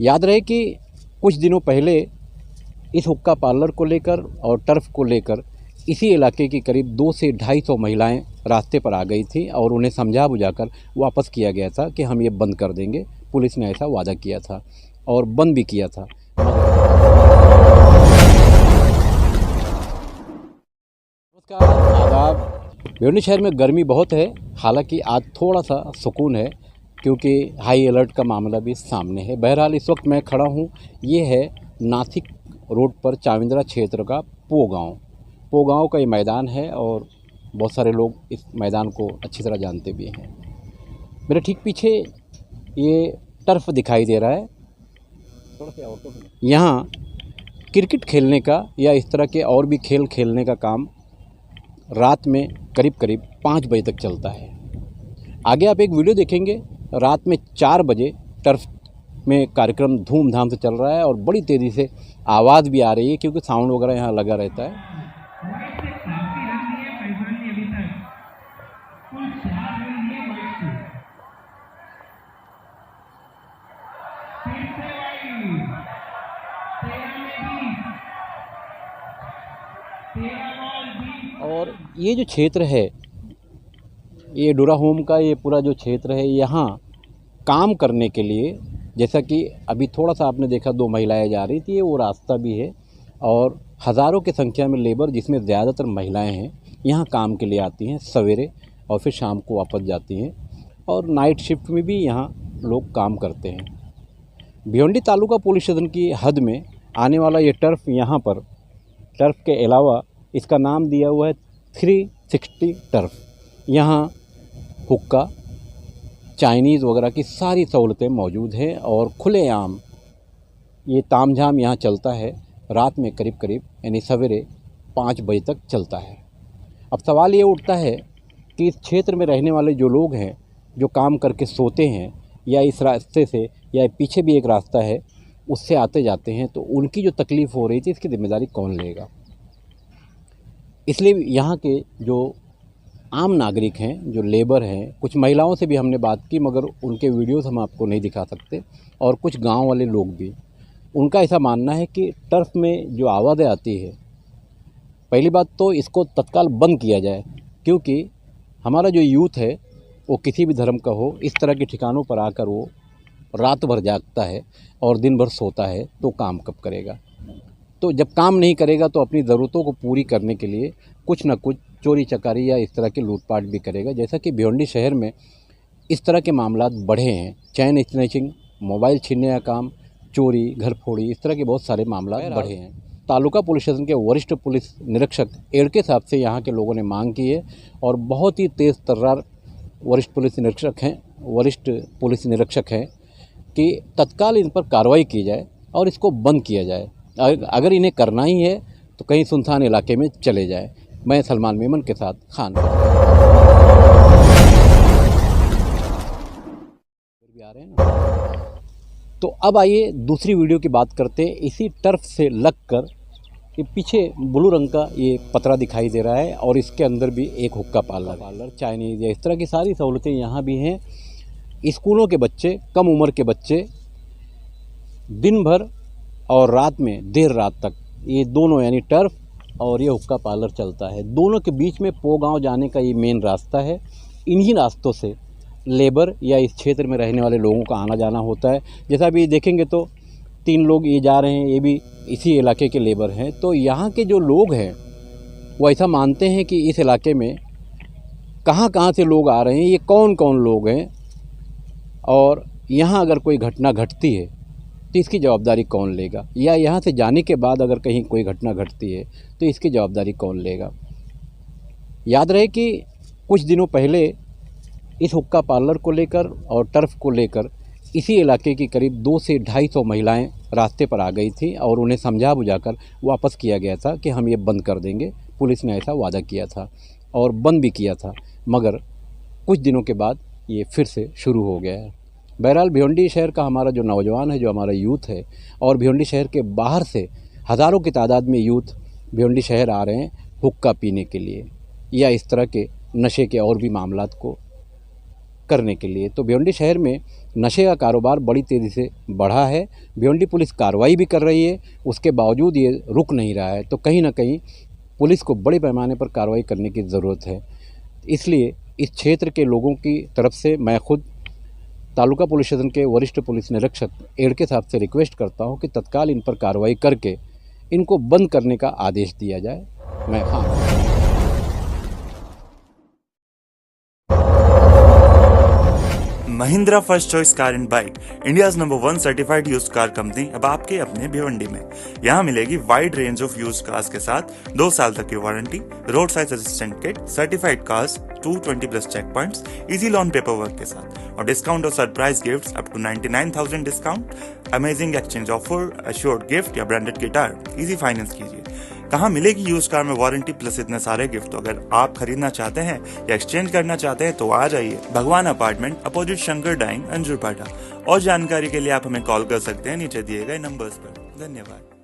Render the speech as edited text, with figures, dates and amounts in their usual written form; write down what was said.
याद रहे कि कुछ दिनों पहले इस हुक्का पार्लर को लेकर और टर्फ को लेकर इसी इलाके की करीब 200 से 250 महिलाएं रास्ते पर आ गई थी और उन्हें समझा बुझाकर वापस किया गया था कि हम ये बंद कर देंगे। पुलिस ने ऐसा वादा किया था और बंद भी किया था। नमस्कार, आदाब। भिवंडी शहर में गर्मी बहुत है, हालांकि आज थोड़ा सा सुकून है क्योंकि हाई अलर्ट का मामला भी सामने है। बहरहाल इस वक्त मैं खड़ा हूँ, ये है नासिक रोड पर चाविंद्रा क्षेत्र का पो गाँव का ये मैदान है और बहुत सारे लोग इस मैदान को अच्छी तरह जानते भी हैं। मेरे ठीक पीछे ये टर्फ दिखाई दे रहा है। यहाँ क्रिकेट खेलने का या इस तरह के और भी खेल खेलने का काम रात में करीब 5 बजे तक चलता है। आगे आप एक वीडियो देखेंगे, रात में 4 बजे टर्फ में कार्यक्रम धूमधाम से चल रहा है और बड़ी तेज़ी से आवाज़ भी आ रही है क्योंकि साउंड वगैरह यहाँ लगा रहता है। और ये जो क्षेत्र है, ये डोरा होम का ये पूरा जो क्षेत्र है, यहाँ काम करने के लिए, जैसा कि अभी थोड़ा सा आपने देखा 2 महिलाएं जा रही थी, वो रास्ता भी है और हज़ारों की संख्या में लेबर, जिसमें ज़्यादातर महिलाएं हैं, यहाँ काम के लिए आती हैं सवेरे और फिर शाम को वापस जाती हैं और नाइट शिफ्ट में भी यहाँ लोग काम करते हैं। भिवंडी तालुका पुलिस स्टेशन की हद में आने वाला ये टर्फ, यहाँ पर टर्फ के अलावा इसका नाम दिया हुआ है 360 टर्फ। यहाँ हुक्का, चाइनीज़ वगैरह की सारी सहूलतें मौजूद हैं और खुलेआम ये तामझाम यहाँ चलता है। रात में करीब यानी सवेरे 5 बजे तक चलता है। अब सवाल ये उठता है कि इस क्षेत्र में रहने वाले जो लोग हैं, जो काम करके सोते हैं या इस रास्ते से या पीछे भी एक रास्ता है उससे आते जाते हैं, तो उनकी जो तकलीफ़ हो रही थी, इसकी जिम्मेदारी कौन लेगा? इसलिए यहाँ के जो आम नागरिक हैं, जो लेबर हैं, कुछ महिलाओं से भी हमने बात की मगर उनके वीडियोस हम आपको नहीं दिखा सकते, और कुछ गांव वाले लोग भी, उनका ऐसा मानना है कि टर्फ में जो आवाज़ें आती है, पहली बात तो इसको तत्काल बंद किया जाए क्योंकि हमारा जो यूथ है वो किसी भी धर्म का हो, इस तरह के ठिकानों पर आकर वो रात भर जागता है और दिन भर सोता है, तो काम कब करेगा? तो जब काम नहीं करेगा तो अपनी ज़रूरतों को पूरी करने के लिए कुछ ना कुछ चोरी चकारी या इस तरह के लूटपाट भी करेगा। जैसा कि भिवंडी शहर में इस तरह के मामलात बढ़े हैं, चैन स्नैचिंग, मोबाइल छीनने का काम, चोरी, घर फोड़ी, इस तरह के बहुत सारे मामला बढ़े हैं। तालुका पुलिस स्टेशन के वरिष्ठ पुलिस निरीक्षक एड़के साहब से यहाँ के लोगों ने मांग की है और बहुत ही तेज़ तर्रार वरिष्ठ पुलिस निरीक्षक हैं कि तत्काल इन पर कार्रवाई की जाए और इसको बंद किया जाए। अगर इन्हें करना ही है तो कहीं सुनसान इलाके में चले जाए। मैं सलमान मेमन के साथ खान भी आ रहे हैं ना। तो अब आइए दूसरी वीडियो की बात करते हैं। इसी टर्फ से लगकर ये पीछे ब्लू रंग का ये पतरा दिखाई दे रहा है और इसके अंदर भी एक हुक्का पार्लर, चाइनीज़ या इस तरह की सारी सहूलतें यहाँ भी हैं। स्कूलों के बच्चे, कम उम्र के बच्चे दिन भर और रात में देर रात तक ये दोनों यानी टर्फ और ये हुक्का पार्लर चलता है। दोनों के बीच में पो गाँव जाने का ये मेन रास्ता है। इन्हीं रास्तों से लेबर या इस क्षेत्र में रहने वाले लोगों का आना जाना होता है। जैसा अभी देखेंगे तो 3 लोग ये जा रहे हैं, ये भी इसी इलाके के लेबर हैं। तो यहाँ के जो लोग हैं वो ऐसा मानते हैं कि इस इलाके में कहाँ से लोग आ रहे हैं, ये कौन लोग हैं, और यहाँ अगर कोई घटना घटती है तो इसकी जवाबदारी कौन लेगा, या यहाँ से जाने के बाद अगर कहीं कोई घटना घटती है तो इसकी जवाबदारी कौन लेगा। याद रहे कि कुछ दिनों पहले इस हुक्का पार्लर को लेकर और टर्फ को लेकर इसी इलाके की करीब 200 से 250 महिलाएं रास्ते पर आ गई थी और उन्हें समझा बुझाकर वापस किया गया था कि हम ये बंद कर देंगे। पुलिस ने ऐसा वादा किया था और बंद भी किया था, मगर कुछ दिनों के बाद ये फिर से शुरू हो गया है। बहरहाल भिवंडी शहर का हमारा जो नौजवान है, जो हमारा यूथ है, और भिवंडी शहर के बाहर से हज़ारों की तादाद में यूथ भिवंडी शहर आ रहे हैं हुक्का पीने के लिए या इस तरह के नशे के और भी मामलात को करने के लिए। तो भिवंडी शहर में नशे का कारोबार बड़ी तेज़ी से बढ़ा है। भिवंडी पुलिस कार्रवाई भी कर रही है, उसके बावजूद ये रुक नहीं रहा है। तो कहीं ना कहीं पुलिस को बड़े पैमाने पर कार्रवाई करने की ज़रूरत है। इसलिए इस क्षेत्र के लोगों की तरफ से मैं खुद तालुका पुलिस स्टेशन के वरिष्ठ पुलिस निरीक्षक एड़के साहब से रिक्वेस्ट करता हूं कि तत्काल इन पर कार्रवाई करके इनको बंद करने का आदेश दिया जाए। मैं Mahindra first choice car and bike, India's number 1 certified used car company अब आपके अपने भिवंडी में। यहाँ मिलेगी wide range of used cars के साथ 2 साल तक की warranty, road side assistant kit, certified cars, 220+ check points, easy loan paper work के साथ और डिस्काउंट और surprise gifts up to 99,000 discount, amazing exchange offer, assured gift या ब्रांडेड गिटार, इजी फाइनेंस कीजिए। कहाँ मिलेगी यूज कार में वारंटी प्लस इतने सारे गिफ्ट? तो अगर आप खरीदना चाहते हैं या एक्सचेंज करना चाहते हैं तो आ जाइए भगवान अपार्टमेंट, अपोजिट शंकर डाइंग, अंजुरपाटा। और जानकारी के लिए आप हमें कॉल कर सकते हैं नीचे दिए गए नंबर्स पर। धन्यवाद।